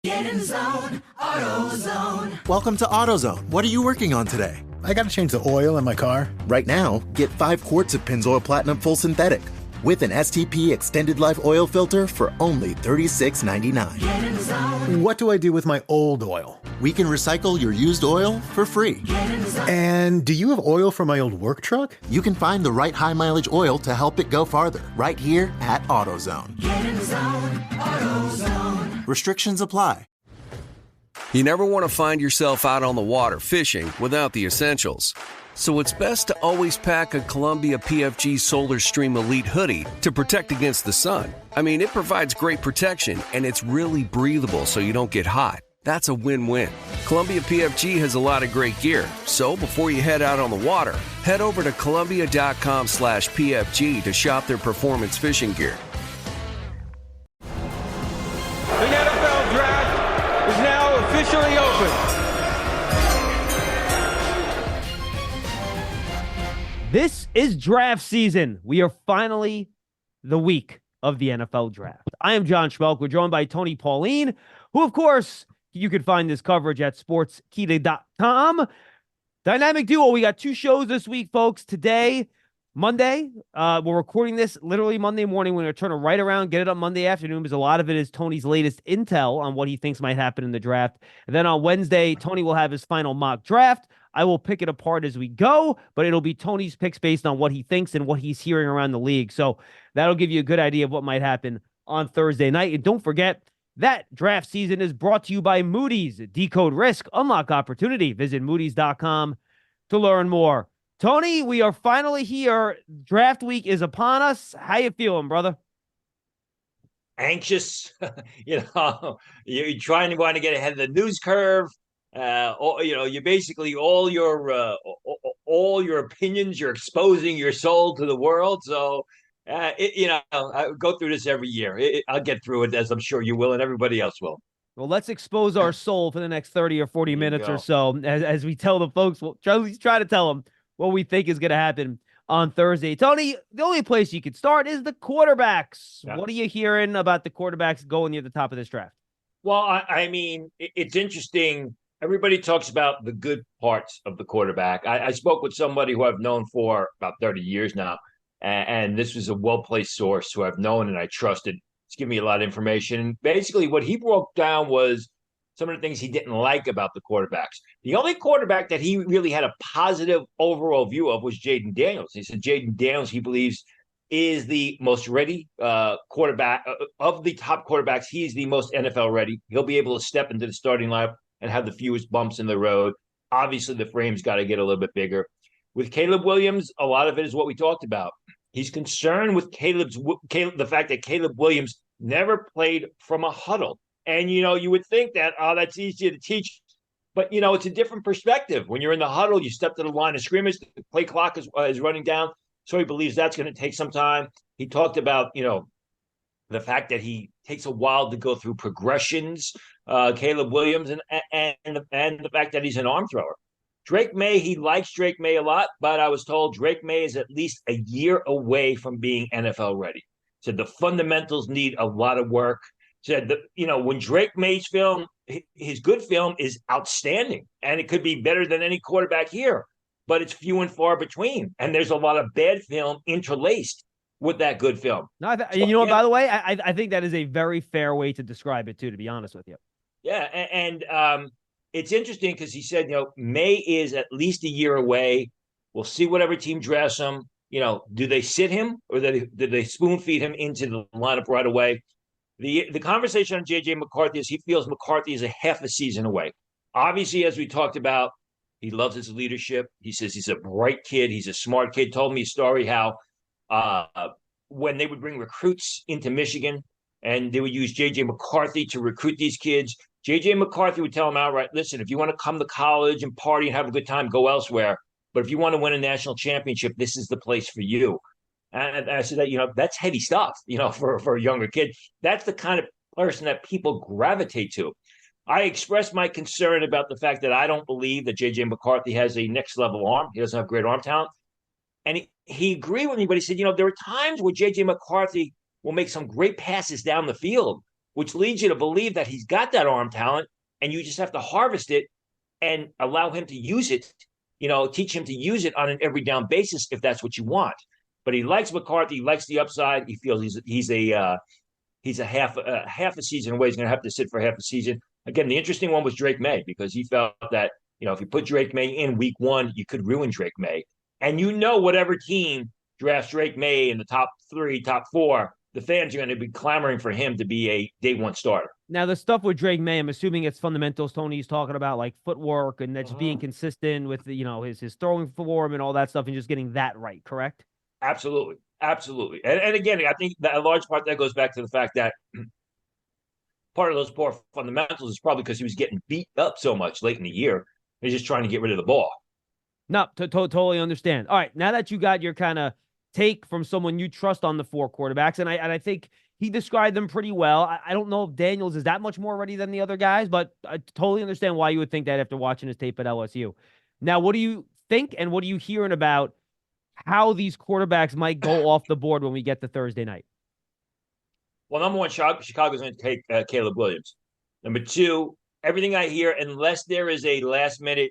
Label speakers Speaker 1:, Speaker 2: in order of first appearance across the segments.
Speaker 1: Get in zone, AutoZone.
Speaker 2: Welcome to AutoZone. What are you working on today?
Speaker 3: I got to change the oil in my car.
Speaker 2: Right now, get 5 quarts of Pennzoil Platinum Full Synthetic with an STP Extended Life Oil Filter for only $36.99.
Speaker 1: Get in zone.
Speaker 3: What do I do with my old oil?
Speaker 2: We can recycle your used oil for free.
Speaker 1: Get in zone.
Speaker 3: And do you have oil for my old work truck?
Speaker 2: You can find the right high-mileage oil to help it go farther right here at AutoZone.
Speaker 1: Get in zone, AutoZone.
Speaker 2: Restrictions apply.
Speaker 4: You never want to find yourself out on the water fishing without the essentials. So it's best to always pack a Columbia PFG Solar Stream Elite hoodie to protect against the sun. I mean, it provides great protection and it's really breathable so you don't get hot. That's a win-win. Columbia PFG has a lot of great gear. So before you head out on the water, head over to Columbia.com/PFG to shop their performance fishing gear.
Speaker 5: The NFL Draft is now officially open.
Speaker 6: This is draft season. We are finally the week of the NFL Draft. I am John Schmeelk. We're joined by Tony Pauline, who, of course, you can find this coverage at sportskita.com. Dynamic duo. We got 2 shows this week, folks. Today, Monday, we're recording this literally Monday morning. We're going to turn it right around, get it up Monday afternoon, because a lot of it is Tony's latest intel on what he thinks might happen in the draft. And then on Wednesday, Tony will have his final mock draft. I will pick it apart as we go, but it'll be Tony's picks based on what he thinks and what he's hearing around the league. So that'll give you a good idea of what might happen on Thursday night. And don't forget, that draft season is brought to you by Moody's. Decode risk, unlock opportunity. Visit Moody's.com to learn more. Tony, we are finally here. Draft week is upon us. How you feeling, brother?
Speaker 7: Anxious. You're trying to want to get ahead of the news curve. You basically all your opinions, you're exposing your soul to the world. So, I go through this every year. I'll get through it, as I'm sure you will, and everybody else will.
Speaker 6: Well, let's expose our soul for the next 30 or 40 minutes or so as we tell the folks. We'll try to tell them what we think is going to happen on Thursday. Tony, the only place you could start is the quarterbacks. Yeah. What are you hearing about the quarterbacks going near the top of this draft?
Speaker 7: Well, I mean, it's interesting. Everybody talks about the good parts of the quarterback. I spoke with somebody who I've known for about 30 years now, and this was a well-placed source who I've known and I trusted. It's given me a lot of information. And basically, what he broke down was some of the things he didn't like about the quarterbacks. The only quarterback that he really had a positive overall view of was Jaden Daniels. He said Jaden Daniels, he believes, is the most ready quarterback of the top quarterbacks. He's the most NFL ready. He'll be able to step into the starting lineup and have the fewest bumps in the road. Obviously, the frame's got to get a little bit bigger. With Caleb Williams, a lot of it is what we talked about. He's concerned with the fact that Caleb Williams never played from a huddle. And, you would think that, that's easier to teach. But, it's a different perspective. When you're in the huddle, you step to the line of scrimmage, the play clock is running down. So he believes that's going to take some time. He talked about, the fact that he takes a while to go through progressions, Caleb Williams, and the fact that he's an arm thrower. Drake May, he likes Drake May a lot, but I was told Drake May is at least a year away from being NFL ready. Said the fundamentals need a lot of work. Said that, when Drake May's film, his good film is outstanding, and it could be better than any quarterback here, but it's few and far between. And there's a lot of bad film interlaced with that good film.
Speaker 6: No, by the way, I think that is a very fair way to describe it too, to be honest with you.
Speaker 7: Yeah. And it's interesting because he said, May is at least a year away. We'll see whatever team drafts him. Do they sit him or do they spoon feed him into the lineup right away? The conversation on J.J. McCarthy is he feels McCarthy is a half a season away. Obviously, as we talked about, he loves his leadership. He says he's a bright kid. He's a smart kid. Told me a story how when they would bring recruits into Michigan and they would use J.J. McCarthy to recruit these kids, J.J. McCarthy would tell them outright, listen, if you want to come to college and party and have a good time, go elsewhere. But if you want to win a national championship, this is the place for you. And I said that, that's heavy stuff, for a younger kid. That's the kind of person that people gravitate to. I expressed my concern about the fact that I don't believe that J.J. McCarthy has a next-level arm. He doesn't have great arm talent. And he agreed with me, but he said, there are times where J.J. McCarthy will make some great passes down the field which leads you to believe that he's got that arm talent, and you just have to harvest it and allow him to use it, teach him to use it on an every down basis if that's what you want. But he likes McCarthy, he likes the upside. He feels he's a half a season away. He's going to have to sit for half a season. Again, the interesting one was Drake May, because he felt that, if you put Drake May in week one, you could ruin Drake May. And whatever team drafts Drake May in the top 3, top 4, the fans are going to be clamoring for him to be a day one starter.
Speaker 6: Now, the stuff with Drake May, I'm assuming it's fundamentals Tony's talking about, like footwork and that's being consistent with, his throwing form and all that stuff and just getting that right, correct?
Speaker 7: Absolutely. Absolutely. And again, I think that a large part that goes back to the fact that part of those poor fundamentals is probably because he was getting beat up so much late in the year. He's just trying to get rid of the ball.
Speaker 6: No, totally understand. All right, now that you got your kind of take from someone you trust on the 4 quarterbacks, and I think he described them pretty well. I don't know if Daniels is that much more ready than the other guys, but I totally understand why you would think that after watching his tape at LSU. Now, what do you think and what are you hearing about how these quarterbacks might go off the board when we get to Thursday night?
Speaker 7: Well, number one, Chicago's going to take Caleb Williams. Number 2, everything I hear, unless there is a last minute,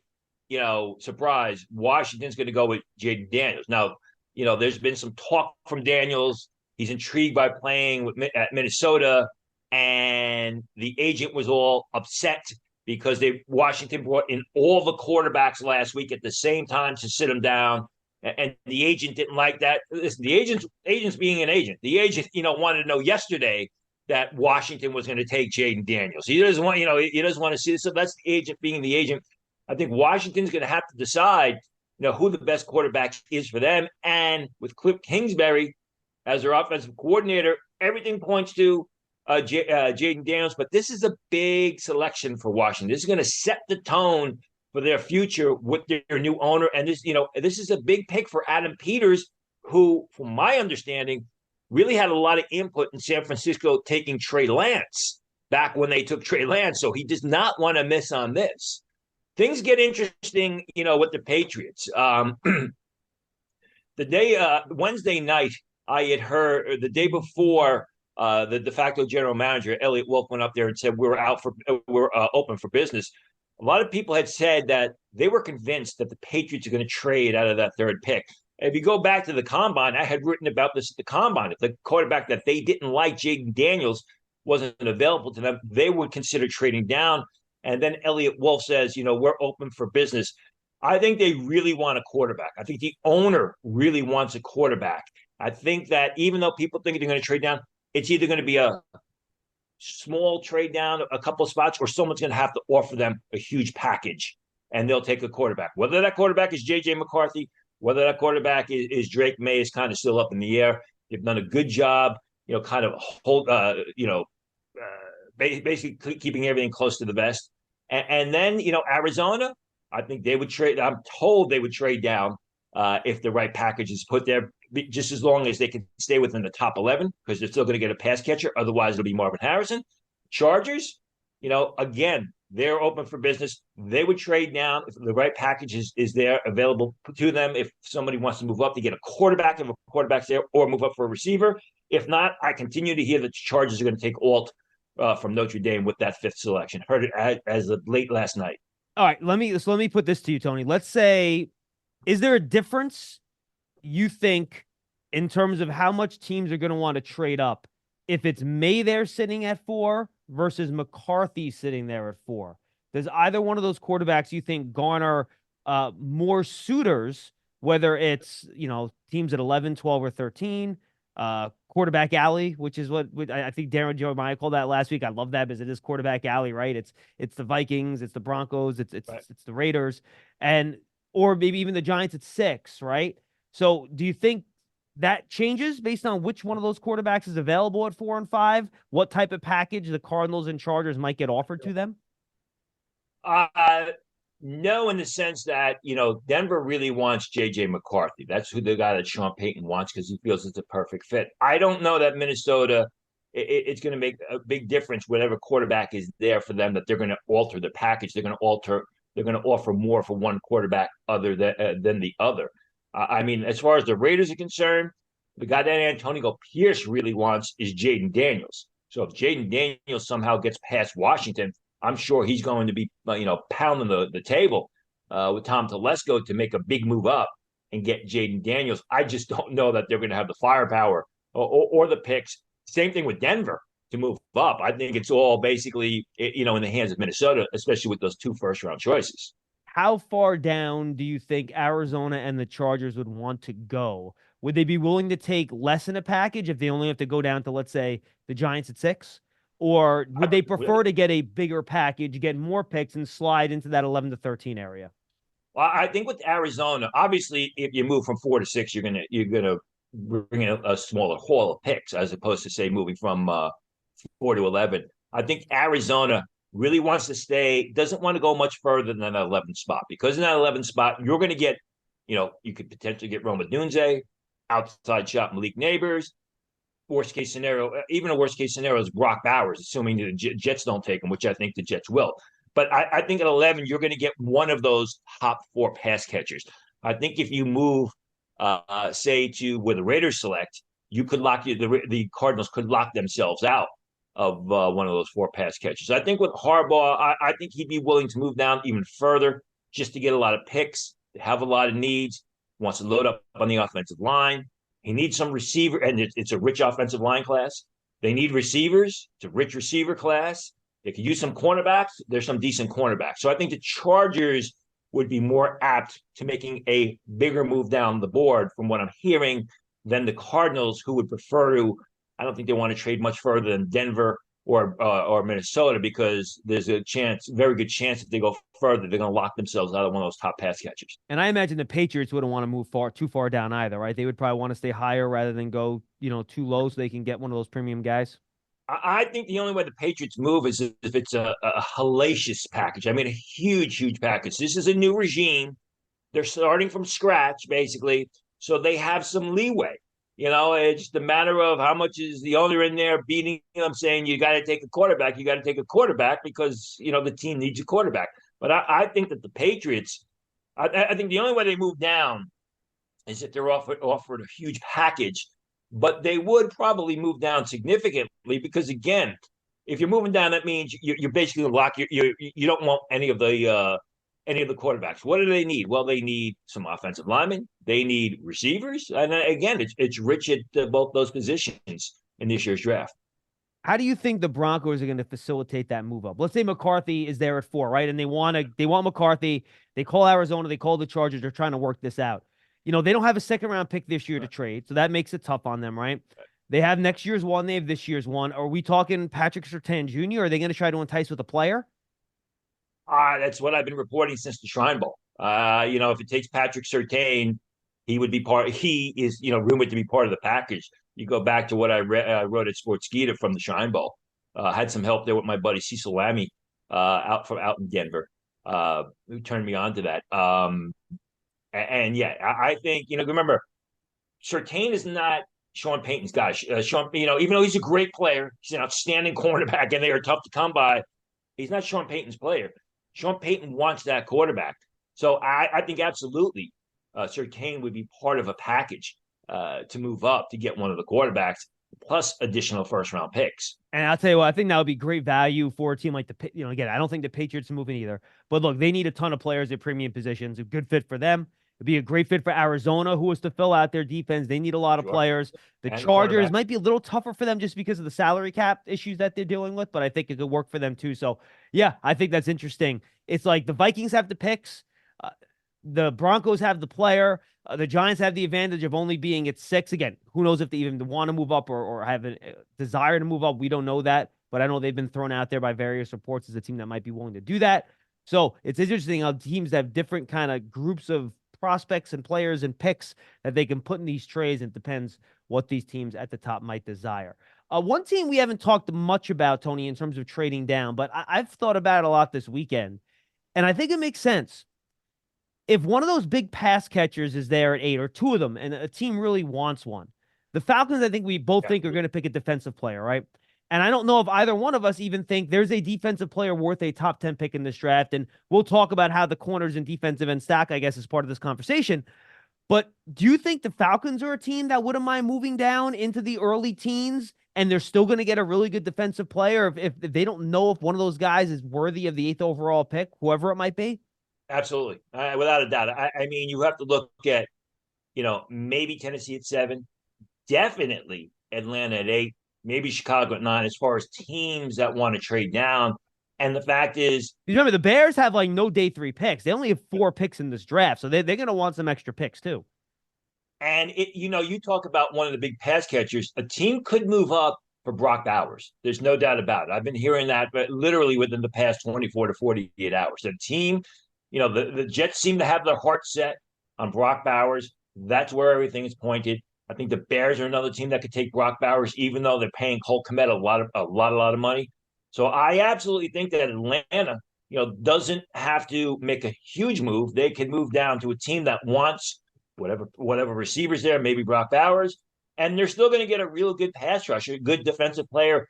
Speaker 7: surprise, Washington's going to go with Jaden Daniels. Now, there's been some talk from Daniels. He's intrigued by playing at Minnesota, and the agent was all upset because Washington brought in all the quarterbacks last week at the same time to sit him down. And the agent didn't like that. Listen, the agent's being an agent. The agent, wanted to know yesterday that Washington was going to take Jaden Daniels. He doesn't want, he doesn't want to see this. So that's the agent being the agent. I think Washington's going to have to decide, who the best quarterback is for them. And with Cliff Kingsbury as their offensive coordinator, everything points to Jaden Daniels. But this is a big selection for Washington. This is going to set the tone for their future with their new owner. And this is a big pick for Adam Peters, who, from my understanding, really had a lot of input in San Francisco taking Trey Lance back when they took Trey Lance. So he does not want to miss on this. Things get interesting, with the Patriots. Wednesday night, I had heard the day before the de facto general manager, Elliot Wolf, went up there and said, we're open for business. A lot of people had said that they were convinced that the Patriots are going to trade out of that 3rd pick. If you go back to the combine, I had written about this at the combine. If the quarterback that they didn't like, Jaden Daniels, wasn't available to them, they would consider trading down. And then Elliot Wolf says, we're open for business. I think they really want a quarterback. I think the owner really wants a quarterback. I think that even though people think they're going to trade down, it's either going to be a small trade down a couple of spots, or someone's going to have to offer them a huge package, and they'll take a quarterback. Whether that quarterback is J.J. McCarthy, whether that quarterback is Drake May, is kind of still up in the air. They've done a good job, basically keeping everything close to the vest. And then, Arizona, I think they would trade. I'm told they would trade down if the right package is put there, just as long as they can stay within the top 11, because they're still going to get a pass catcher. Otherwise, it'll be Marvin Harrison. Chargers, again, they're open for business. They would trade down if the right package is there available to them. If somebody wants to move up to get a quarterback, if a quarterback's there, or move up for a receiver. If not, I continue to hear that the Chargers are going to take Alt from Notre Dame with that 5th selection. Heard it as of late last night.
Speaker 6: All right, let me put this to you, Tony. Let's say, is there a difference you think in terms of how much teams are going to want to trade up if it's May there sitting at 4 versus McCarthy sitting there at 4? Does either one of those quarterbacks you think garner more suitors, whether it's, teams at 11, 12, or 13, quarterback alley, which is what I think Darren Jeremiah called that last week. I love that because it is quarterback alley, right? It's the Vikings, it's the Broncos, it's the Raiders, or maybe even the Giants at 6, right? So do you think that changes based on which one of those quarterbacks is available at 4 and 5? What type of package the Cardinals and Chargers might get offered to them?
Speaker 7: No, in the sense that, Denver really wants J.J. McCarthy. That's who the guy that Sean Payton wants because he feels it's a perfect fit. I don't know that Minnesota, it's going to make a big difference whatever quarterback is there for them, that they're going to alter the package. They're going to offer more for one quarterback other than the other. I mean, as far as the Raiders are concerned, the guy that Antonio Pierce really wants is Jaden Daniels. So if Jaden Daniels somehow gets past Washington, I'm sure he's going to be, pounding the table with Tom Telesco to make a big move up and get Jaden Daniels. I just don't know that they're going to have the firepower or the picks. Same thing with Denver to move up. I think it's all basically, in the hands of Minnesota, especially with those 2 first-round choices.
Speaker 6: How far down do you think Arizona and the Chargers would want to go? Would they be willing to take less in a package if they only have to go down to, let's say, the Giants at 6? Or would they prefer to get a bigger package, get more picks, and slide into that 11 to 13 area?
Speaker 7: Well, I think with Arizona, obviously, if you move from 4 to 6, you're gonna bring in a smaller haul of picks as opposed to, say, moving from 4 to 11. I think Arizona really wants to stay, doesn't want to go much further than that 11th spot, because in that 11th spot, you're going to get, you could potentially get Roma Dunze, outside shot Malik Neighbors. Worst case scenario, even a worst case scenario is Brock Bowers, assuming the Jets don't take him, which I think the Jets will. But I think at 11, you're going to get one of those top 4 pass catchers. I think if you move, say, to where the Raiders select, you could the Cardinals could lock themselves out of one of those 4 pass catchers. I think with Harbaugh, I think he'd be willing to move down even further just to get a lot of picks, have a lot of needs, wants to load up on the offensive line. He needs some receiver, and it's a rich offensive line class. They need receivers. It's a rich receiver class. They could use some cornerbacks. There's some decent cornerbacks. So I think the Chargers would be more apt to making a bigger move down the board from what I'm hearing than the Cardinals, who would prefer to, I don't think they want to trade much further than Denver or Minnesota, because there's a very good chance if they go further, they're going to lock themselves out of one of those top pass catchers.
Speaker 6: And I imagine the Patriots wouldn't want to move too far down either, right? They would probably want to stay higher rather than go, too low so they can get one of those premium guys.
Speaker 7: I think the only way the Patriots move is if it's a hellacious package. I mean, a huge, huge package. This is a new regime. They're starting from scratch, basically, so they have some leeway. It's just a matter of how much is the owner in there beating them, saying you got to take a quarterback. You got to take a quarterback because, the team needs a quarterback. But I think that the Patriots, I think the only way they move down is if they're offered a huge package. But they would probably move down significantly because, again, if you're moving down, that means you're basically locked. You don't want any of the quarterbacks. What do they need? Well, they need some offensive linemen. They need receivers. And again, it's rich at both those positions in this year's draft.
Speaker 6: How do you think the Broncos are going to facilitate that move up? Let's say McCarthy is there at 4, right? And they want McCarthy. They call Arizona. They call the Chargers. They're trying to work this out. They don't have a 2nd-round pick this year to trade, so that makes it tough on them, right? They have next year's one. They have this year's one. Are we talking Patrick Surtain Jr.? Are they going to try to entice with a player?
Speaker 7: That's what I've been reporting since the Shrine Bowl. If it takes Patrick Surtain, he is rumored to be part of the package. You go back to what I wrote at Sportskeeda from the Shrine Bowl. Had some help there with my buddy Cecil Lammy out in Denver, who turned me on to that. I think, remember, Surtain is not Sean Payton's guy. Sean, even though he's a great player, he's an outstanding cornerback, and they are tough to come by. He's not Sean Payton's player. Sean Payton wants that quarterback. So I think absolutely Surtain would be part of a package to move up to get one of the quarterbacks, plus additional 1st-round picks.
Speaker 6: And I'll tell you what, I think that would be great value for a team like again, I don't think the Patriots are moving either. But look, they need a ton of players at premium positions. A good fit for them. It'd be a great fit for Arizona, who was to fill out their defense. They need a lot of players. The Chargers might be a little tougher for them just because of the salary cap issues that they're dealing with, but I think it could work for them too. So, yeah, I think that's interesting. It's like the Vikings have the picks. The Broncos have the player. The Giants have the advantage of only being at 6. Again, who knows if they even want to move up or have a desire to move up. We don't know that, but I know they've been thrown out there by various reports as a team that might be willing to do that. So it's interesting how teams have different kind of groups of prospects and players and picks that they can put in these trades. It depends what these teams at the top might desire. One team we haven't talked much about, Tony, in terms of trading down, but I've thought about it a lot this weekend, and I think it makes sense. If one of those big pass catchers is there at 8 or 2 of them, and a team really wants one, the Falcons, I think we both think are going to pick a defensive player, right? And I don't know if either one of us even think there's a defensive player worth a top 10 pick in this draft. And we'll talk about how the corners and defensive end stack, I guess, is part of this conversation. But do you think the Falcons are a team that wouldn't mind moving down into the early teens and they're still going to get a really good defensive player if they don't know if one of those guys is worthy of the 8th overall pick, whoever it might be?
Speaker 7: Absolutely. Without a doubt. I mean, you have to look at, maybe Tennessee at 7, definitely Atlanta at 8, maybe Chicago at 9, as far as teams that want to trade down. And the fact is,
Speaker 6: you remember the Bears have like no day 3 picks. They only have 4 picks in this draft, so they're going to want some extra picks too.
Speaker 7: and you talk about one of the big pass catchers. A team could move up for Brock Bowers. There's no doubt about it. I've been hearing that, but literally within the past 24 to 48 hours. The team, the Jets seem to have their heart set on Brock Bowers. That's where everything is pointed. I think the Bears are another team that could take Brock Bowers, even though they're paying Cole Kmet a lot of money. So I absolutely think that Atlanta, doesn't have to make a huge move. They can move down to a team that wants whatever receivers there, maybe Brock Bowers, and they're still going to get a real good pass rusher, a good defensive player.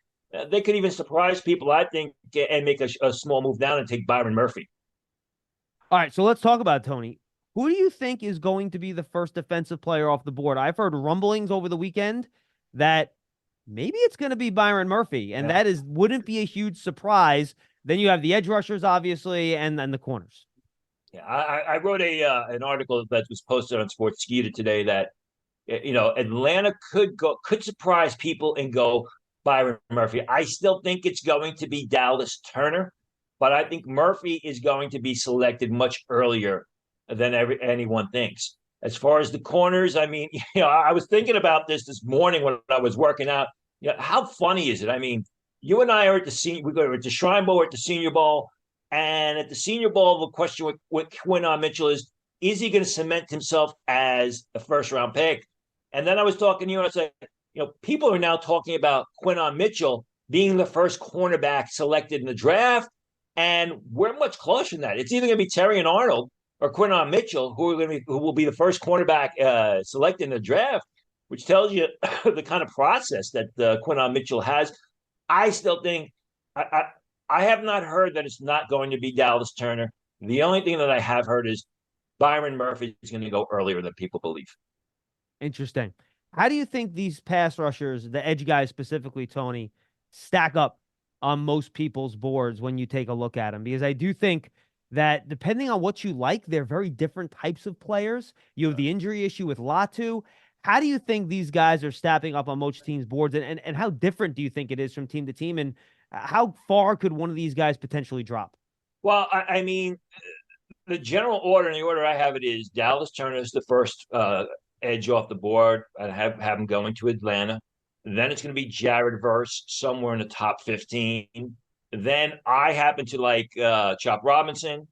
Speaker 7: They could even surprise people, I think, and make a small move down and take Byron Murphy.
Speaker 6: All right, so let's talk about Tony. Who do you think is going to be the first defensive player off the board? I've heard rumblings over the weekend that maybe it's going to be Byron Murphy, and that wouldn't be a huge surprise. Then you have the edge rushers, obviously, and then the corners.
Speaker 7: Yeah, I wrote an article that was posted on Sportskeeda today that Atlanta could surprise people and go Byron Murphy. I still think it's going to be Dallas Turner, but I think Murphy is going to be selected much earlier than anyone thinks. As far as the corners, I mean, I was thinking about this morning when I was working out. How funny is it? I mean, you and I are at we go to the Shrine Bowl, at the Senior Bowl, and at the Senior Bowl, the question with Quinton Mitchell is he going to cement himself as a first-round pick? And then I was talking to you, and I said, people are now talking about Quinton Mitchell being the first cornerback selected in the draft, and we're much closer than that. It's either going to be Terry and Arnold or Quinton Mitchell who will be the first cornerback selected in the draft, which tells you the kind of process that Quinton Mitchell has. I still think I have not heard that it's not going to be Dallas Turner. The only thing that I have heard is Byron Murphy is going to go earlier than people believe.
Speaker 6: Interesting. How do you think these pass rushers, the edge guys specifically, Tony, stack up on most people's boards when you take a look at them? Because I do think that depending on what you like, they're very different types of players. You have the injury issue with Latu. How do you think these guys are stacking up on most teams' boards, and how different do you think it is from team to team, and how far could one of these guys potentially drop?
Speaker 7: Well, I mean, the general order, and the order I have it is Dallas Turner is the first edge off the board. I have him going to Atlanta. Then it's going to be Jared Verse somewhere in the top 15. Then I happen to like Chop Robinson,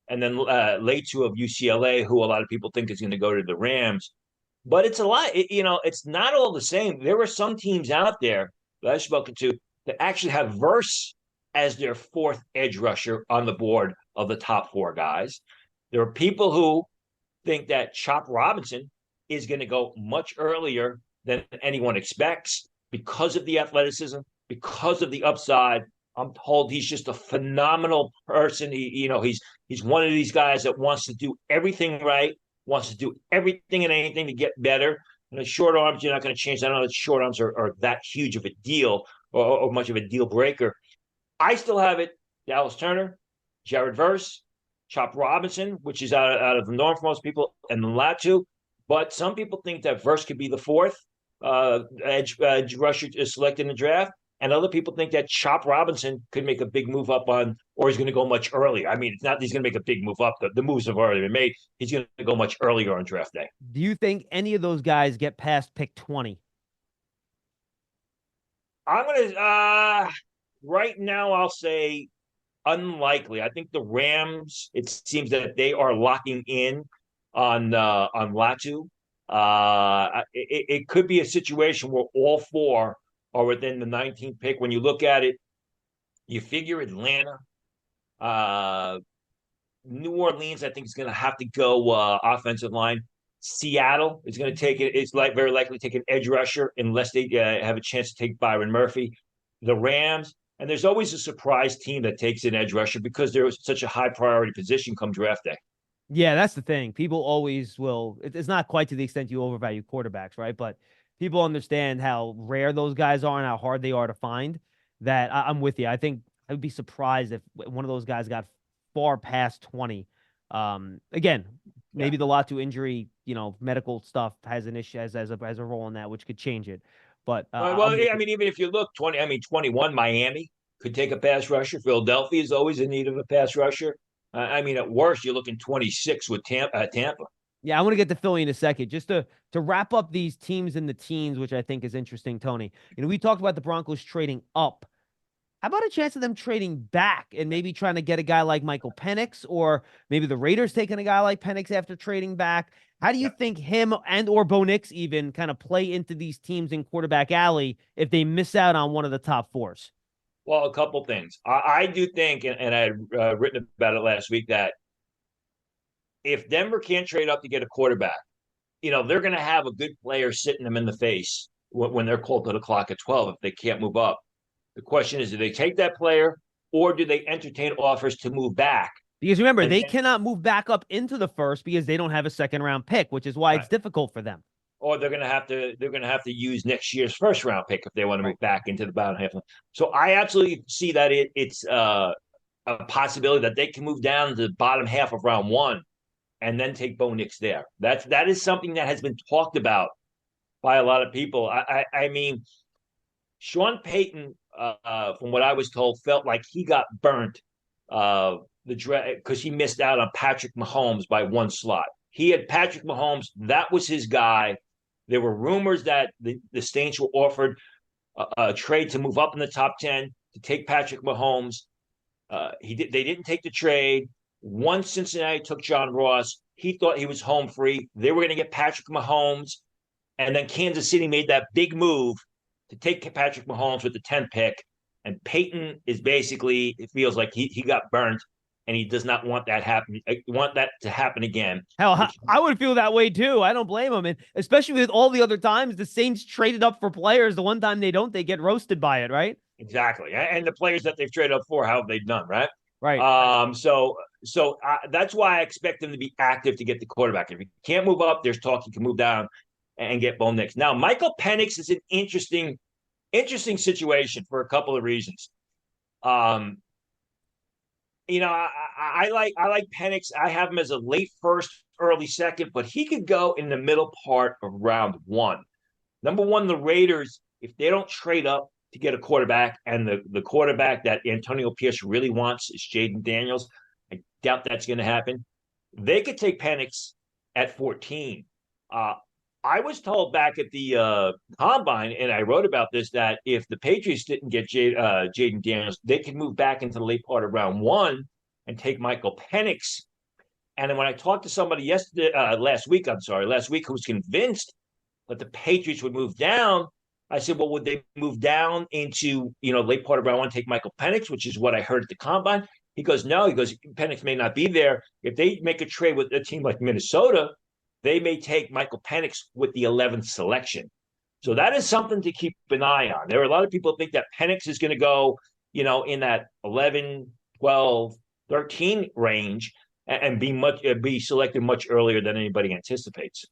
Speaker 7: and then Latu of UCLA, who a lot of people think is going to go to the Rams. But it's a lot. It's not all the same. There are some teams out there that I've spoken to that actually have Verse as their 4th edge rusher on the board of the top 4 guys. There are people who think that Chop Robinson is going to go much earlier than anyone expects because of the athleticism, because of the upside. I'm told he's just a phenomenal person. He's one of these guys that wants to do everything right, wants to do everything and anything to get better. And the short arms, you're not going to change. I don't know that short arms are that huge of a deal or much of a deal breaker. I still have it Dallas Turner, Jared Verse, Chop Robinson, which is out of the norm for most people, and Latu. But some people think that Verse could be the 4th edge rusher selected in the draft. And other people think that Chop Robinson could make a big move up or he's going to go much earlier. I mean, it's not that he's going to make a big move up. The moves have already been made. He's going to go much earlier on draft day.
Speaker 6: Do you think any of those guys get past pick 20?
Speaker 7: I'm going to, right now, I'll say unlikely. I think the Rams, it seems that they are locking in on Latu. It could be a situation where all 4 are within the 19th pick. When you look at it, you figure Atlanta, New Orleans, I think is going to have to go offensive line. Seattle is going to take it. It's very likely to take an edge rusher unless they have a chance to take Byron Murphy. The Rams, and there's always a surprise team that takes an edge rusher because they're such a high priority position come draft day.
Speaker 6: Yeah, that's the thing. People always will. It's not quite to the extent you overvalue quarterbacks, right? But people understand how rare those guys are and how hard they are to find, that I'm with you. I think I would be surprised if one of those guys got far past 20. Again, maybe the Latu injury, medical stuff has an issue, has a role in that, which could change it. But
Speaker 7: I mean, even if you look 21, Miami could take a pass rusher. Philadelphia is always in need of a pass rusher. I mean, at worst, you're looking 26 with Tampa.
Speaker 6: Yeah, I want to get to Philly in a second. Just to wrap up these teams in the teens, which I think is interesting, Tony. We talked about the Broncos trading up. How about a chance of them trading back and maybe trying to get a guy like Michael Penix, or maybe the Raiders taking a guy like Penix after trading back? How do you think him and or Bo Nix even kind of play into these teams in quarterback alley if they miss out on one of the top fours?
Speaker 7: Well, a couple things. I do think, and I had written about it last week, that if Denver can't trade up to get a quarterback, they're going to have a good player sitting them in the face when they're called to the clock at 12 if they can't move up. The question is, do they take that player, or do they entertain offers to move back?
Speaker 6: Because remember, they cannot move back up into the first because they don't have a second-round pick, which is why it's difficult for them.
Speaker 7: Or they're going to have to use next year's first-round pick if they want to move back into the bottom half. So I absolutely see that it's a possibility that they can move down to the bottom half of round one and then take Bo Nix there. That is something that has been talked about by a lot of people. I mean, Sean Payton, from what I was told, felt like he got burnt because he missed out on Patrick Mahomes by one slot. He had Patrick Mahomes. That was his guy. There were rumors that the Saints were offered a trade to move up in the top 10 to take Patrick Mahomes. They didn't take the trade. Once Cincinnati took John Ross, he thought he was home free. They were going to get Patrick Mahomes. And then Kansas City made that big move to take Patrick Mahomes with the 10th pick. And Peyton is basically, it feels like he got burnt, and he does not want that to happen again.
Speaker 6: Hell, I would feel that way too. I don't blame him. And especially with all the other times the Saints traded up for players, the one time they don't, they get roasted by it, right?
Speaker 7: Exactly. And the players that they've traded up for, how have they done, right?
Speaker 6: Right.
Speaker 7: So that's why I expect them to be active to get the quarterback. If he can't move up, there's talk he can move down and get Bo Nix. Now, Michael Penix is an interesting situation for a couple of reasons. I like Penix. I have him as a late first, early second, but he could go in the middle part of round one. Number one, the Raiders, if they don't trade up to get a quarterback, and the quarterback that Antonio Pierce really wants is Jaden Daniels, I doubt that's going to happen. They could take Penix at 14. I was told back at the Combine, and I wrote about this, that if the Patriots didn't get Jaden Daniels, they could move back into the late part of round one and take Michael Penix. And then when I talked to somebody last week, who was convinced that the Patriots would move down, I said, well, would they move down into, late part of round one, take Michael Penix, which is what I heard at the Combine? He goes, no. He goes, Penix may not be there. If they make a trade with a team like Minnesota, they may take Michael Penix with the 11th selection. So that is something to keep an eye on. There are a lot of people who think that Penix is going to go, in that 11, 12, 13 range and be selected much earlier than anybody anticipates.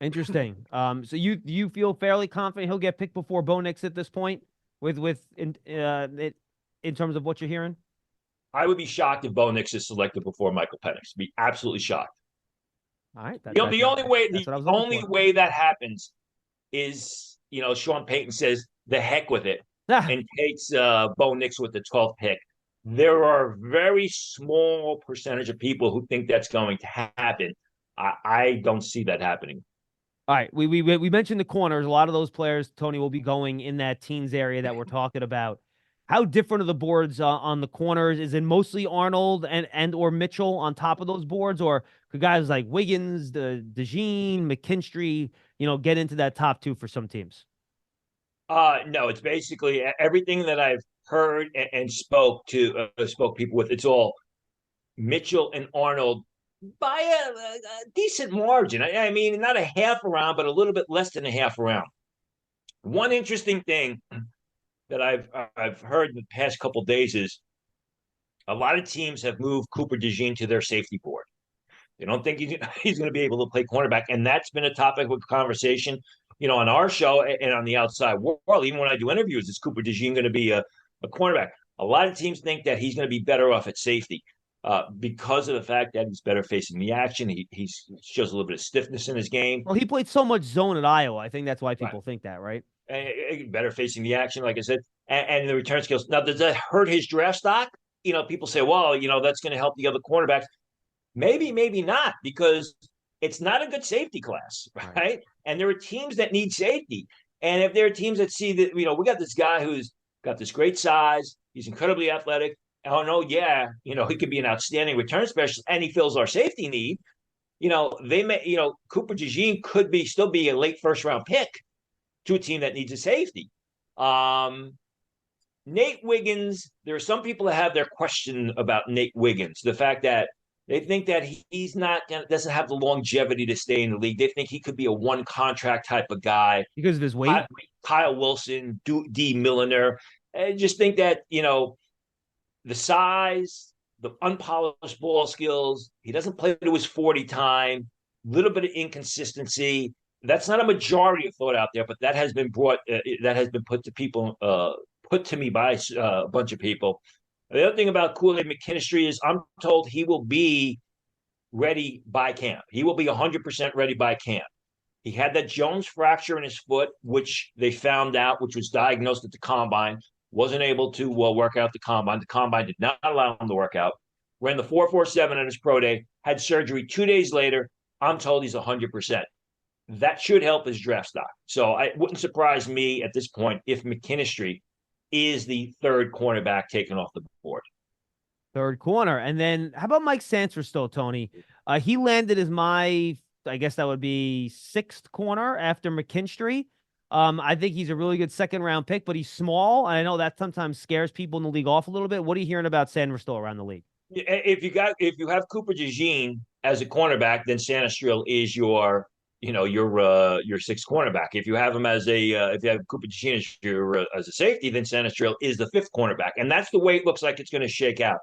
Speaker 6: Interesting. So you feel fairly confident he'll get picked before Bo Nix at this point in terms of what you're hearing?
Speaker 7: I would be shocked if Bo Nix is selected before Michael Penix. Be absolutely shocked.
Speaker 6: All right.
Speaker 7: The only way that happens is, Sean Payton says the heck with it and takes Bo Nix with the 12th pick. There are a very small percentage of people who think that's going to happen. I don't see that happening.
Speaker 6: All right. We mentioned the corners. A lot of those players, Tony, will be going in that teens area that we're talking about. How different are the boards on the corners? Is it mostly Arnold and or Mitchell on top of those boards, or could guys like Wiggins, DeJean, McKinstry, get into that top two for some teams?
Speaker 7: No, it's basically everything that I've heard and spoke people with. It's all Mitchell and Arnold by a decent margin. I mean, not a half a round, but a little bit less than a half a round. One interesting thing that I've heard in the past couple of days is a lot of teams have moved Cooper DeJean to their safety board. They don't think he's going to be able to play cornerback, and that's been a topic of conversation on our show and on the outside world, even when I do interviews, is Cooper DeJean going to be a cornerback? A lot of teams think that he's going to be better off at safety because of the fact that he's better facing the action. He shows a little bit of stiffness in his game.
Speaker 6: Well, he played so much zone at Iowa. I think that's why people
Speaker 7: Right.
Speaker 6: think that, right?
Speaker 7: Better facing the action, like I said, and the return skills. Now, does that hurt his draft stock? People say, well, that's going to help the other cornerbacks. Maybe, maybe not, because it's not a good safety class, right? And there are teams that need safety. And if there are teams that see that, we got this guy who's got this great size, he's incredibly athletic. Oh, no, yeah, he could be an outstanding return specialist, and he fills our safety need. They may, Cooper DeJean could still be a late first round pick to a team that needs a safety. Nate Wiggins, there are some people that have their question about Nate Wiggins, the fact that they think that he's doesn't have the longevity to stay in the league. They think he could be a one contract type of guy
Speaker 6: because of his weight.
Speaker 7: Kyle Wilson, D. Milliner, and just think that the size, the unpolished ball skills, he doesn't play to his 40 time, little bit of inconsistency. That's not a majority of thought out there, but that has been put to people, put to me by a bunch of people. The other thing about Kool-Aid McKinstry is I'm told he will be ready by camp. He will be 100% ready by camp. He had that Jones fracture in his foot, which they found out, which was diagnosed at the combine, wasn't able to work out the combine. The combine did not allow him to work out. Ran the 4.47 at his pro day, had surgery 2 days later. I'm told he's 100%. That should help his draft stock. So it wouldn't surprise me at this point if McKinstry is the third cornerback taken off the board.
Speaker 6: Third corner. And then how about Mike Sainristil, Tony? He landed as I guess that would be sixth corner after McKinstry. I think he's a really good second-round pick, but he's small. And I know that sometimes scares people in the league off a little bit. What are you hearing about Sainristil around the league?
Speaker 7: If you have Cooper DeJean as a cornerback, then Sainristil is your sixth cornerback. If you have him if you have Cooper DeJean as a safety, then Sainristil is the fifth cornerback, and that's the way it looks like it's going to shake out.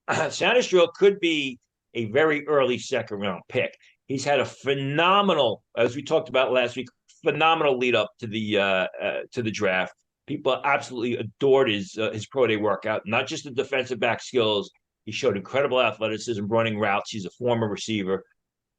Speaker 7: Sainristil could be a very early second round pick. He's had a phenomenal, as we talked about last week, phenomenal lead up to the draft. People absolutely adored his pro day workout, not just the defensive back skills. He showed incredible athleticism running routes. He's a former receiver.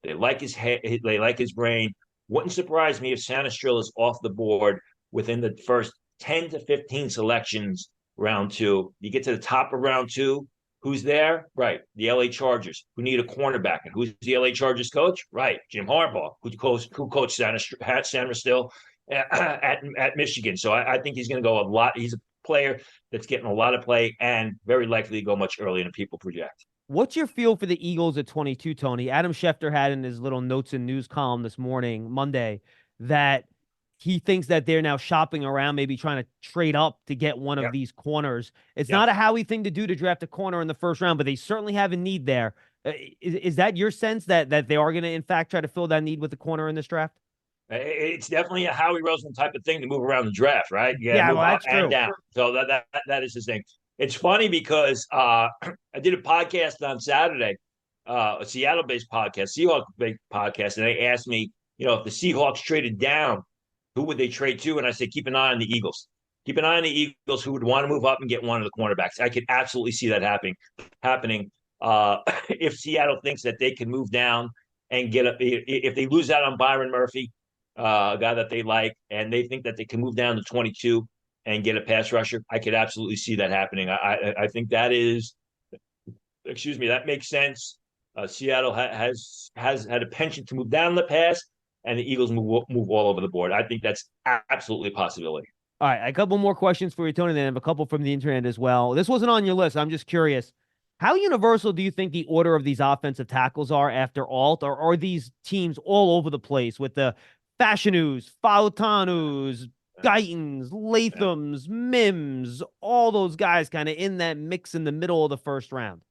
Speaker 7: They like his head. They like his brain. Wouldn't surprise me if Sainristil is off the board within the first 10 to 15 selections, round two. You get to the top of round two. Who's there? Right. The LA Chargers, who need a cornerback. And who's the LA Chargers coach? Right. Jim Harbaugh, who coached Sainristil at Michigan. So I think he's going to go a lot. He's a player that's getting a lot of play and very likely to go much earlier than people project.
Speaker 6: What's your feel for the Eagles at 22, Tony? Adam Schefter had in his little notes and news column this morning, Monday, that he thinks that they're now shopping around, maybe trying to trade up to get one of these corners. It's not a Howie thing to do to draft a corner in the first round, but they certainly have a need there. Is that your sense that they are going to, in fact, try to fill that need with the corner in this draft?
Speaker 7: It's definitely a Howie Roseman type of thing to move around the draft, right?
Speaker 6: Well, that's true.
Speaker 7: Down. So that is his thing. It's funny because I did a podcast on Saturday, a Seattle-based podcast, Seahawks-based podcast, and they asked me, if the Seahawks traded down, who would they trade to? And I said, keep an eye on the Eagles. Keep an eye on the Eagles, who would want to move up and get one of the cornerbacks. I could absolutely see that happening. If Seattle thinks that they can move down and if they lose out on Byron Murphy, a guy that they like, and they think that they can move down to 22 and get a pass rusher, I could absolutely see that happening. I think that makes sense. Seattle has had a penchant to move down in the past, and the Eagles move all over the board. I think that's absolutely a possibility.
Speaker 6: All right, a couple more questions for you, Tony, then I have a couple from the internet as well. This wasn't on your list. I'm just curious. How universal do you think the order of these offensive tackles are after Alt, or are these teams all over the place with the Fashinus, Fautanus, Guytons, Lathams, Mims, all those guys kind of in that mix in the middle of the first round?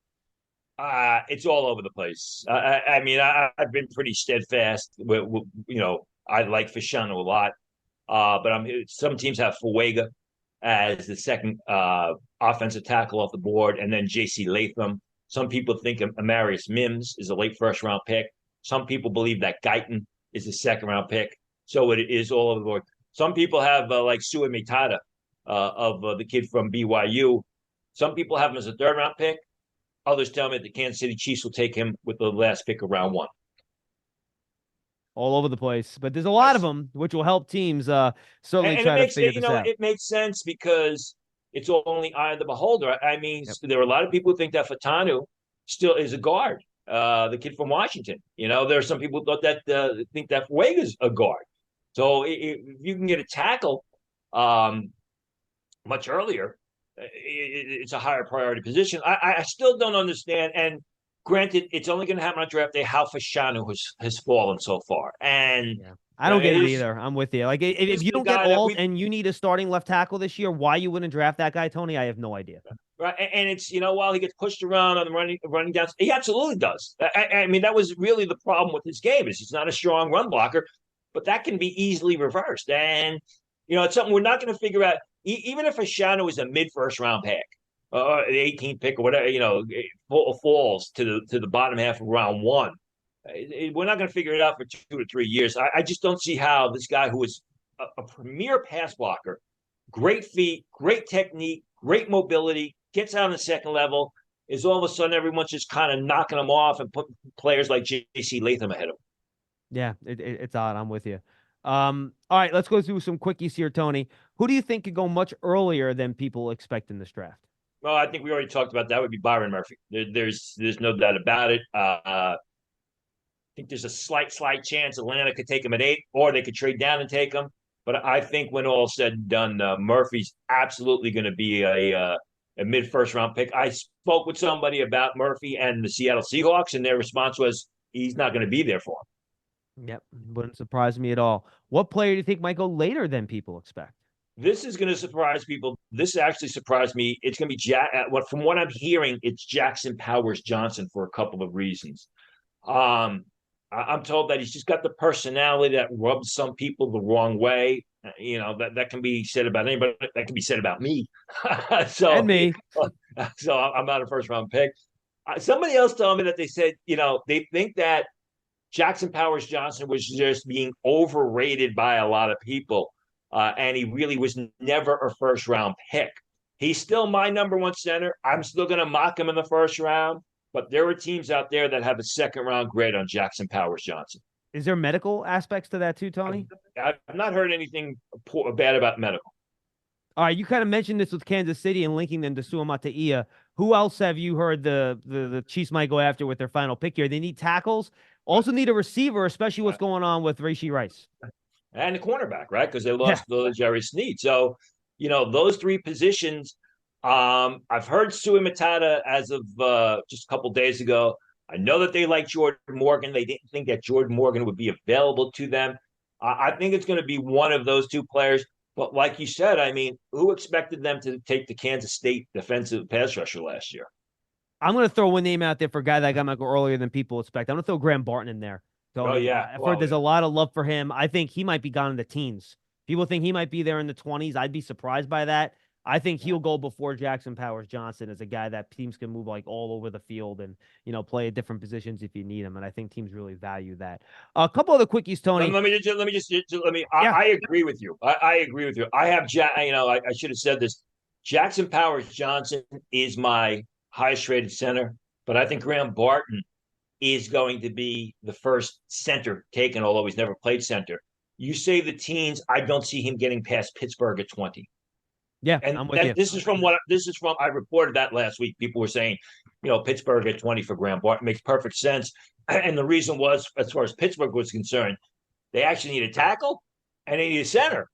Speaker 7: It's all over the place. I've been pretty steadfast. I like Fashanu a lot, but some teams have Fuega as the second offensive tackle off the board, and then J.C. Latham. Some people think Amarius Mims is a late first round pick. Some people believe that Guyton is a second round pick. So it is all over the board. Some people have like Sue Mitada of the kid from BYU. Some people have him as a third round pick. Others tell me that the Kansas City Chiefs will take him with the last pick of round 1.
Speaker 6: All over the place, but there's a lot of them, which will help teams certainly
Speaker 7: and
Speaker 6: try
Speaker 7: it makes,
Speaker 6: to figure this out.
Speaker 7: It makes sense because it's only eye of the beholder. I mean, there are a lot of people who think that Fatanu still is a guard, the kid from Washington. There are some people who thought that think that Fuega's a guard. So if you can get a tackle much earlier, it's a higher priority position. I still don't understand. And granted, it's only going to happen on draft day how Fashanu has fallen so far. And
Speaker 6: I don't get it either. I'm with you. Like, if you don't get old and you need a starting left tackle this year, why you wouldn't draft that guy, Tony? I have no idea.
Speaker 7: Right, and it's while he gets pushed around on the running downs, he absolutely does. I mean, that was really the problem with his game is he's not a strong run blocker, but that can be easily reversed. And it's something we're not going to figure out. Even if Fashanu is a mid-first round pick, the 18th pick or whatever, falls to the bottom half of round 1. We're not going to figure it out for 2 to 3 years. I just don't see how this guy who is a premier pass blocker, great feet, great technique, great mobility, gets out on the second level, is all of a sudden everyone's just kind of knocking him off and putting players like J.C. Latham ahead of him.
Speaker 6: Yeah, it's odd. I'm with you. All right, let's go through some quickies here, Tony. Who do you think could go much earlier than people expect in this draft?
Speaker 7: Well, I think we already talked about that. Would be Byron Murphy. There's no doubt about it. I think there's a slight chance Atlanta could take him at 8, or they could trade down and take him. But I think when all said and done, Murphy's absolutely going to be a mid-first round pick. I spoke with somebody about Murphy and the Seattle Seahawks, and their response was he's not going to be there for him.
Speaker 6: Yep, wouldn't surprise me at all. What player do you think might go later than people expect?
Speaker 7: This is going to surprise people. This actually surprised me. It's going to be from what I'm hearing, it's Jackson Powers Johnson for a couple of reasons. I'm told that he's just got the personality that rubs some people the wrong way. That can be said about anybody. That can be said about me.
Speaker 6: And me.
Speaker 7: So I'm not a first round pick. Somebody else told me that they said, they think that Jackson Powers Johnson was just being overrated by a lot of people. And he really was never a first round pick. He's still my number 1 center. I'm still going to mock him in the first round. But there are teams out there that have a second round grade on Jackson Powers Johnson.
Speaker 6: Is there medical aspects to that too, Tony?
Speaker 7: I've not heard anything bad about medical.
Speaker 6: All right, you kind of mentioned this with Kansas City and linking them to Suamataia. Who else have you heard the Chiefs might go after with their final pick here? They need tackles, also need a receiver, especially what's going on with Rashee Rice.
Speaker 7: And a cornerback, right? Because they lost Jerry Snead. So, those 3 positions. I've heard Sue Matata as of just a couple days ago. I know that they like Jordan Morgan. They didn't think that Jordan Morgan would be available to them. I think it's going to be one of those 2 players. But like you said, I mean, who expected them to take the Kansas State defensive pass rusher last year?
Speaker 6: I'm going to throw one name out there for a guy that might go earlier than people expect. I'm going to throw Graham Barton in there. So I've heard there's a lot of love for him. I think he might be gone in the teens. People think he might be there in the 20s. I'd be surprised by that. I think he'll go before Jackson Powers Johnson as a guy that teams can move like all over the field and, play at different positions if you need him. And I think teams really value that. A couple other quickies, Tony.
Speaker 7: I agree with you. I agree with you. I have, I should have said this. Jackson Powers Johnson is my highest rated center, but I think Graham Barton is going to be the first center taken, although he's never played center. You say the teens, I don't see him getting past Pittsburgh at 20.
Speaker 6: Yeah,
Speaker 7: and
Speaker 6: I'm with you.
Speaker 7: This is from I reported that last week. People were saying, Pittsburgh at 20 for Graham Barton makes perfect sense. And the reason was, as far as Pittsburgh was concerned, they actually need a tackle and they need a center.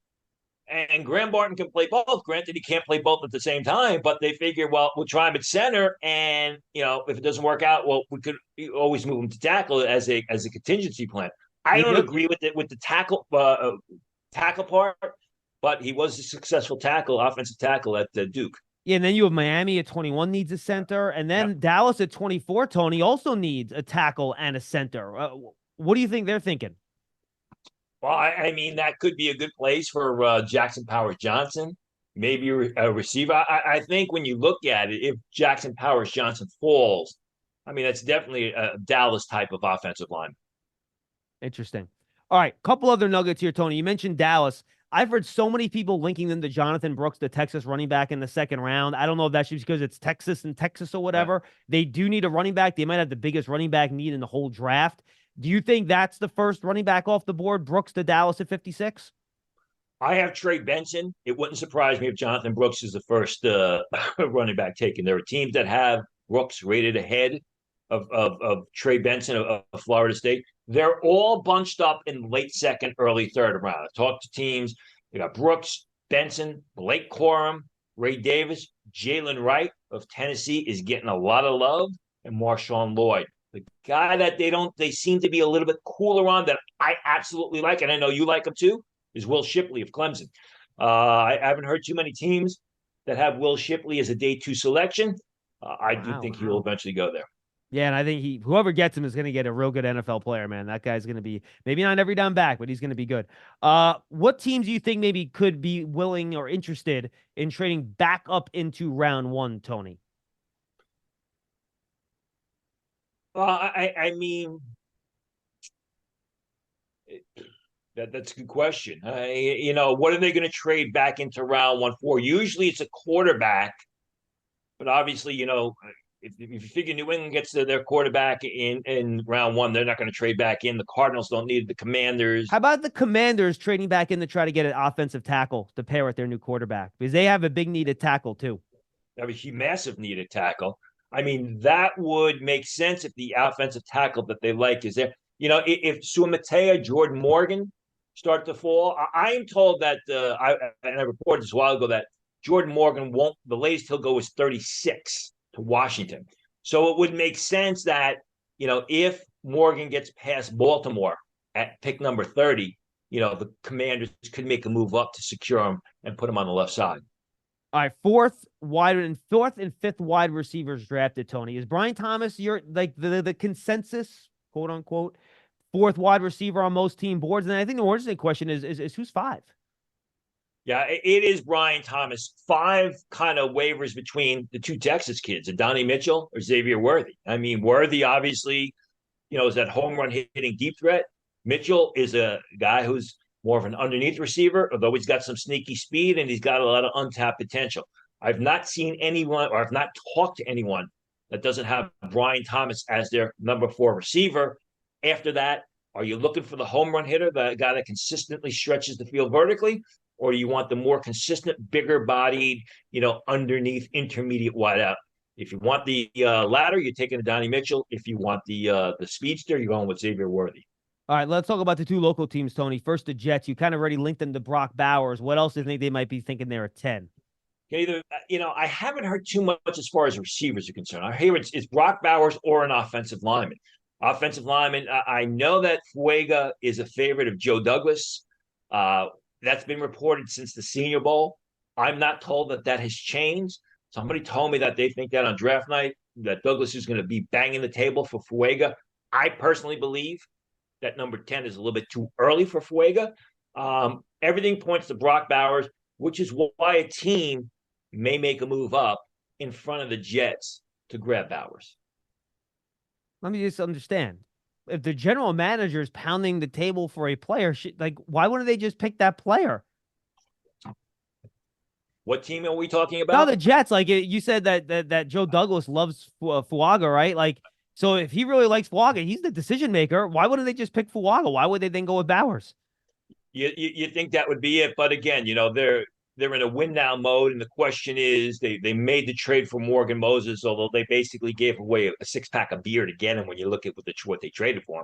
Speaker 7: And Graham Barton can play both. Granted, he can't play both at the same time, but they figure, well, we'll try him at center. And, if it doesn't work out, well, we could always move him to tackle as a contingency plan. I don't agree with the tackle part. But he was a successful offensive tackle at Duke.
Speaker 6: Yeah, and then you have Miami at 21 needs a center. And then Dallas at 24, Tony, also needs a tackle and a center. What do you think they're thinking?
Speaker 7: Well, I mean, that could be a good place for Jackson Powers Johnson, maybe a receiver. I think when you look at it, if Jackson Powers Johnson falls, I mean, that's definitely a Dallas type of offensive line.
Speaker 6: Interesting. All right, couple other nuggets here, Tony. You mentioned Dallas. I've heard so many people linking them to Jonathan Brooks, the Texas running back in the second round. I don't know if that's just because it's Texas and Texas or whatever. Yeah. They do need a running back. They might have the biggest running back need in the whole draft. Do you think that's the first running back off the board, Brooks to Dallas at 56?
Speaker 7: I have Trey Benson. It wouldn't surprise me if Jonathan Brooks is the first running back taken. There are teams that have Brooks rated ahead of Trey Benson of Florida State. They're all bunched up in late second, early third round. I talked to teams. They got Brooks, Benson, Blake Corum, Ray Davis, Jalen Wright of Tennessee is getting a lot of love, and Marshawn Lloyd. The guy that they seem to be a little bit cooler on that I absolutely like, and I know you like him too, is Will Shipley of Clemson. I haven't heard too many teams that have Will Shipley as a day 2 selection. I do think he will eventually go there.
Speaker 6: Yeah, and I think whoever gets him is going to get a real good NFL player, man. That guy's going to be maybe not every down back, but he's going to be good. What teams do you think maybe could be willing or interested in trading back up into round 1, Tony?
Speaker 7: I mean, that's a good question. What are they going to trade back into round 1 for? Usually it's a quarterback, but obviously, if you figure New England gets their quarterback in round 1, they're not going to trade back in. The Cardinals don't need the Commanders.
Speaker 6: How about the Commanders trading back in to try to get an offensive tackle to pair with their new quarterback? Because they have a big need at tackle, too.
Speaker 7: They have a massive need at tackle. I mean, that would make sense if the offensive tackle that they like is there. If Suamatea, Jordan Morgan start to fall, I am told that, I reported this a while ago, that Jordan Morgan the latest he'll go is 36 to Washington. So it would make sense that, if Morgan gets past Baltimore at pick number 30, the Commanders could make a move up to secure him and put him on the left side.
Speaker 6: All right, fourth and fifth wide receivers drafted, Tony. Is Brian Thomas your the consensus, quote unquote, fourth wide receiver on most team boards? And I think the more interesting question is who's 5?
Speaker 7: Yeah, it is Brian Thomas. 5 kind of wavers between the 2 Texas kids, Adonai Mitchell or Xavier Worthy. I mean, Worthy obviously, is that home run hitting deep threat. Mitchell is a guy who's more of an underneath receiver, although he's got some sneaky speed and he's got a lot of untapped potential. I've not seen anyone, or I've not talked to anyone that doesn't have Brian Thomas as their number 4 receiver. After that, are you looking for the home run hitter, the guy that consistently stretches the field vertically? Or do you want the more consistent, bigger bodied, underneath intermediate wideout? If you want the latter, you're taking Adonai Mitchell. If you want the speedster, you're going with Xavier Worthy.
Speaker 6: All right, let's talk about the 2 local teams, Tony. First, the Jets. You kind of already linked them to Brock Bowers. What else do you think they might be thinking there at 10?
Speaker 7: I haven't heard too much as far as receivers are concerned. I hear it's Brock Bowers or an offensive lineman. Offensive lineman, I know that Fuega is a favorite of Joe Douglas. That's been reported since the Senior Bowl. I'm not told that has changed. Somebody told me that they think that on draft night, that Douglas is going to be banging the table for Fuega. I personally believe that number 10 is a little bit too early for Fuega. Everything points to Brock Bowers, which is why a team may make a move up in front of the Jets to grab Bowers.
Speaker 6: Let me just understand. If the general manager is pounding the table for a player, why wouldn't they just pick that player?
Speaker 7: What team are we talking about?
Speaker 6: No, the Jets. You said that Joe Douglas loves Fuaga, right? So if he really likes Fuaga, he's the decision maker. Why wouldn't they just pick Fuaga? Why would they then go with Bowers?
Speaker 7: You think that would be it? But again, they're in a win now mode, and the question is, they made the trade for Morgan Moses, although they basically gave away a 6-pack of beer to get him. When you look at what they traded for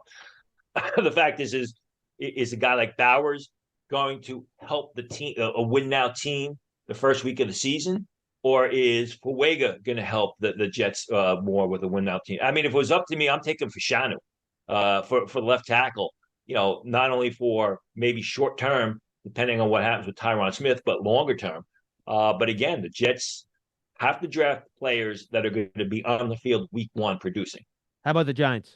Speaker 7: him, the fact is a guy like Bowers going to help the team, a win now team, the first week of the season, or is Fuega going to help the Jets more with a win now team? I mean, if it was up to me, I'm taking Fashanu for left tackle. Not only for maybe short term, depending on what happens with Tyron Smith, but longer term. But again, the Jets have to draft players that are going to be on the field week 1 producing.
Speaker 6: How about the Giants?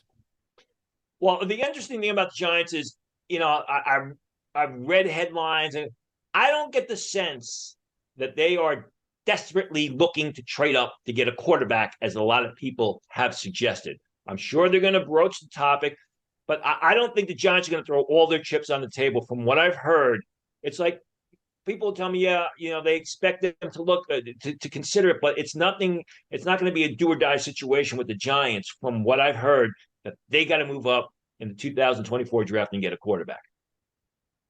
Speaker 7: Well, the interesting thing about the Giants is, I've read headlines, and I don't get the sense that they are desperately looking to trade up to get a quarterback, as a lot of people have suggested. I'm sure they're going to broach the topic. But I don't think the Giants are going to throw all their chips on the table. From what I've heard, it's like people tell me, yeah, they expect them to look to consider it, but it's nothing. It's not going to be a do or die situation with the Giants. From what I've heard, that they got to move up in the 2024 draft and get a quarterback.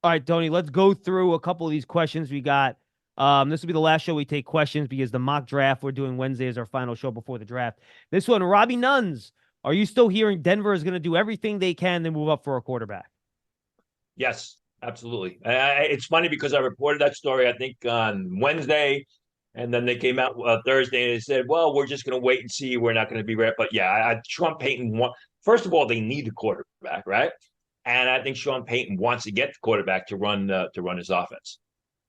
Speaker 6: All right, Tony, let's go through a couple of these questions we got. This will be the last show we take questions because the mock draft we're doing Wednesday is our final show before the draft. This one, Robbie Nuns. Are you still hearing Denver is going to do everything they can to move up for a quarterback?
Speaker 7: Yes, absolutely. It's funny because I reported that story, I think, on Wednesday, and then they came out Thursday and they said, well, we're just going to wait and see. We're not going to be ready. But yeah, Sean Payton, first of all, they need a quarterback, right? And I think Sean Payton wants to get the quarterback to run his offense.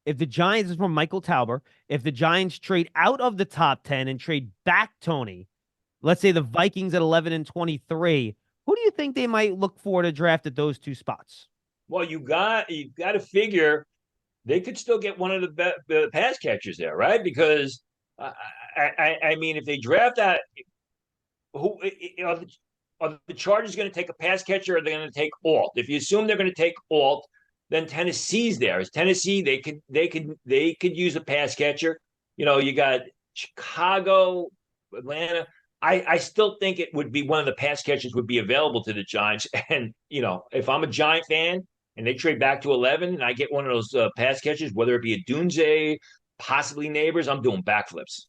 Speaker 6: If the Giants is from Michael Tauber, if the Giants trade out of the top 10 and trade back Tony, let's say the Vikings at 11 and 23, who do you think they might look for to draft at those two spots?
Speaker 7: Well, you got to figure they could still get one of the pass catchers there, right? Because I mean, if they draft that, who are the Chargers going to take a pass catcher, or are they going to take Alt? If you assume they're going to take Alt, then Tennessee's there. Is Tennessee? They could use a pass catcher. You got Chicago, Atlanta. I still think it would be one of the pass catchers would be available to the Giants. And if I'm a Giant fan and they trade back to 11 and I get one of those pass catchers, whether it be a Dunze, possibly Neighbors, I'm doing backflips.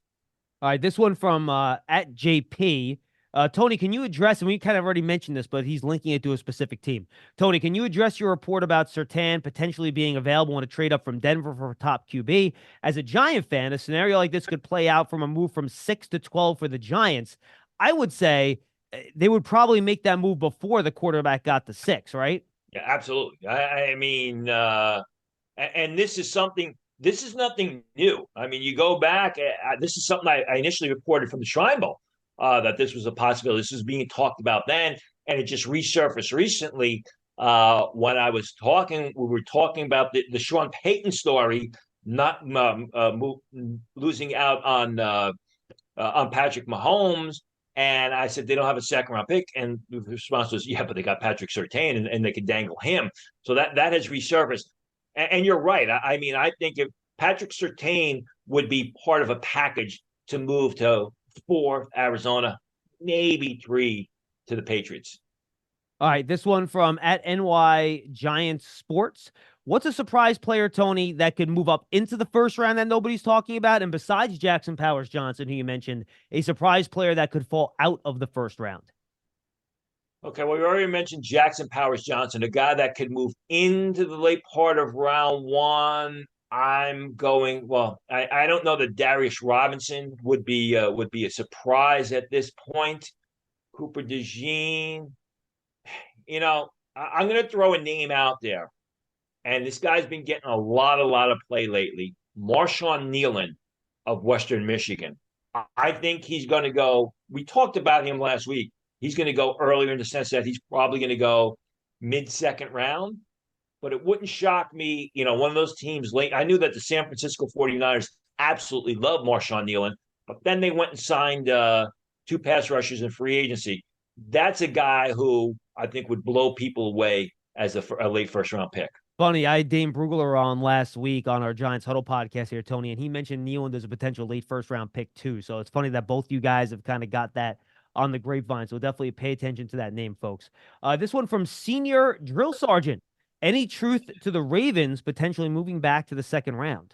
Speaker 6: All right, this one from at JP. Tony, can you address, and we kind of already mentioned this, but he's linking it to a specific team. Tony, can you address your report about Surtain potentially being available in a trade up from Denver for a top QB? As a Giant fan, a scenario like this could play out from a move from 6 to 12 for the Giants. I would say they would probably make that move before the quarterback got to 6, right?
Speaker 7: Yeah, absolutely. I mean, and this is nothing new. I mean, you go back, this is something I initially reported from the Shrine Bowl. That this was a possibility. This was being talked about then, and it just resurfaced recently when we were talking about the Sean Payton story, not losing out on Patrick Mahomes, and I said they don't have a second-round pick, and the response was, yeah, but they got Patrick Surtain, and they could dangle him. So that has resurfaced, and you're right. I mean, I think if Patrick Surtain would be part of a package to move to 4, Arizona, maybe 3 to the Patriots.
Speaker 6: All right, this one from at NY Giants Sports. What's a surprise player, Tony, that could move up into the first round that nobody's talking about? And besides Jackson Powers Johnson, who you mentioned, a surprise player that could fall out of the first round?
Speaker 7: Okay, well, we already mentioned Jackson Powers Johnson, a guy that could move into the late part of round 1. I'm going, well, I don't know that Darius Robinson would be a surprise at this point. Cooper DeJean, I'm going to throw a name out there, and this guy's been getting a lot of play lately. Marshawn Nealon of Western Michigan. I think he's going to go. We talked about him last week. He's going to go earlier in the sense that he's probably going to go mid-second round. But it wouldn't shock me, one of those teams late. I knew that the San Francisco 49ers absolutely love Marshawn Nealon, but then they went and signed 2 pass rushers in free agency. That's a guy who I think would blow people away as a late first-round pick.
Speaker 6: Funny, I had Dane Brugler on last week on our Giants Huddle podcast here, Tony, and he mentioned Nealon as a potential late first-round pick too. So it's funny that both you guys have kind of got that on the grapevine. So definitely pay attention to that name, folks. This one from Senior Drill Sergeant. Any truth to the Ravens potentially moving back to the second round?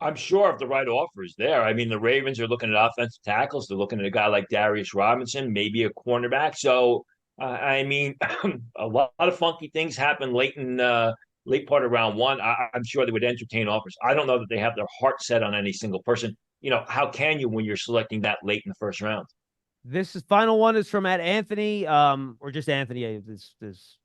Speaker 7: I'm sure if the right offer is there. I mean, the Ravens are looking at offensive tackles. They're looking at a guy like Darius Robinson, maybe a cornerback. So, I mean, a lot of funky things happen late part of round 1. I'm sure they would entertain offers. I don't know that they have their heart set on any single person. How can you when you're selecting that late in the first round?
Speaker 6: This final one is from at Anthony, or just Anthony. This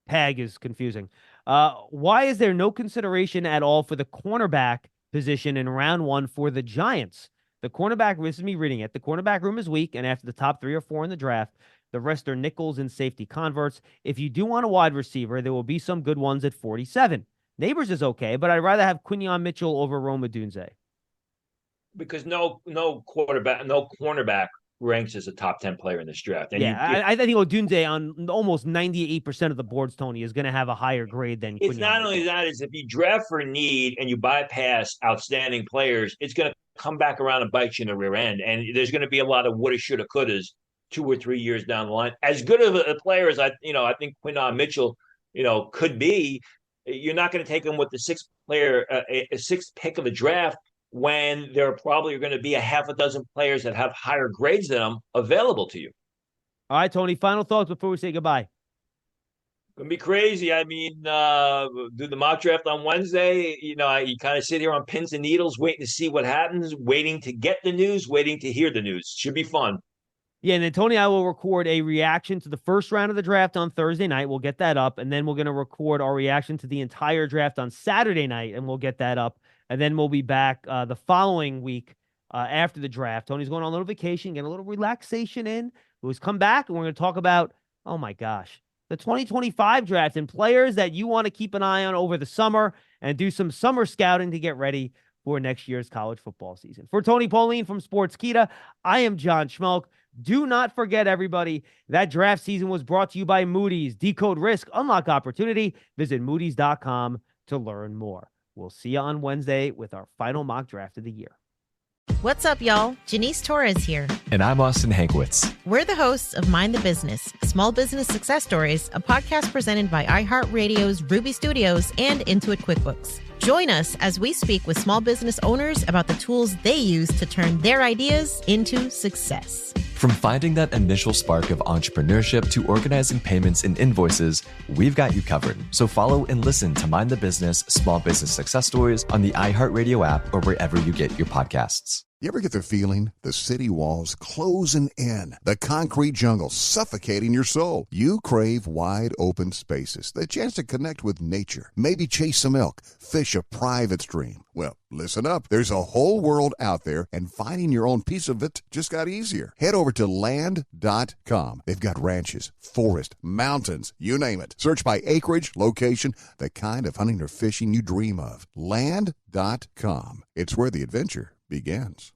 Speaker 6: tag is confusing. Why is there no consideration at all for the cornerback position in round 1 for the Giants? The cornerback, this is me reading it, the cornerback room is weak, and after the top 3 or 4 in the draft, the rest are nickels and safety converts. If you do want a wide receiver, there will be some good ones at 47. Neighbors is okay, but I'd rather have Quinion Mitchell over Rome Odunze.
Speaker 7: Because no cornerback ranks as a top 10 player in this draft. And
Speaker 6: I think Odunze on almost 98% of the boards, Tony, is going to have a higher grade than
Speaker 7: it's
Speaker 6: Quinyon
Speaker 7: not
Speaker 6: Mitchell.
Speaker 7: only that, is if you draft for need and you bypass outstanding players, it's going to come back around and bite you in the rear end. And there's going to be a lot of woulda, shoulda, couldas 2 or 3 years down the line. As good of a player as I think Quinyon Mitchell, could be, you're not going to take him with the sixth pick of the draft when there are probably going to be a half a dozen players that have higher grades than him available to you.
Speaker 6: All right, Tony, final thoughts before we say goodbye.
Speaker 7: Gonna be crazy. I mean, do the mock draft on Wednesday. You kind of sit here on pins and needles, waiting to see what happens, waiting to get the news, waiting to hear the news. Should be fun.
Speaker 6: Yeah, and then Tony and I will record a reaction to the first round of the draft on Thursday night. We'll get that up, and then we're going to record our reaction to the entire draft on Saturday night, and we'll get that up. And then we'll be back the following week after the draft. Tony's going on a little vacation, getting a little relaxation in. We'll come back, and we're going to talk about, oh my gosh, the 2025 draft and players that you want to keep an eye on over the summer and do some summer scouting to get ready for next year's college football season. For Tony Pauline from Sportskeeda, I am John Schmeelk. Do not forget, everybody, that draft season was brought to you by Moody's. Decode risk, unlock opportunity. Visit Moody's.com to learn more. We'll see you on Wednesday with our final mock draft of the year.
Speaker 8: What's up, y'all? Janice Torres here.
Speaker 9: And I'm Austin Hankwitz.
Speaker 8: We're the hosts of Mind the Business, Small Business Success Stories, a podcast presented by iHeartRadio's Ruby Studios and Intuit QuickBooks. Join us as we speak with small business owners about the tools they use to turn their ideas into success.
Speaker 9: From finding that initial spark of entrepreneurship to organizing payments and invoices, we've got you covered. So follow and listen to Mind the Business, Small Business Success Stories on the iHeartRadio app or wherever you get your podcasts.
Speaker 10: You ever get the feeling the city walls closing in, the concrete jungle suffocating your soul? You crave wide open spaces, the chance to connect with nature, maybe chase some elk, fish a private stream. Well, listen up. There's a whole world out there, and finding your own piece of it just got easier. Head over to land.com. They've got ranches, forest, mountains, you name it. Search by acreage, location, the kind of hunting or fishing you dream of. Land.com. It's where the adventure begins.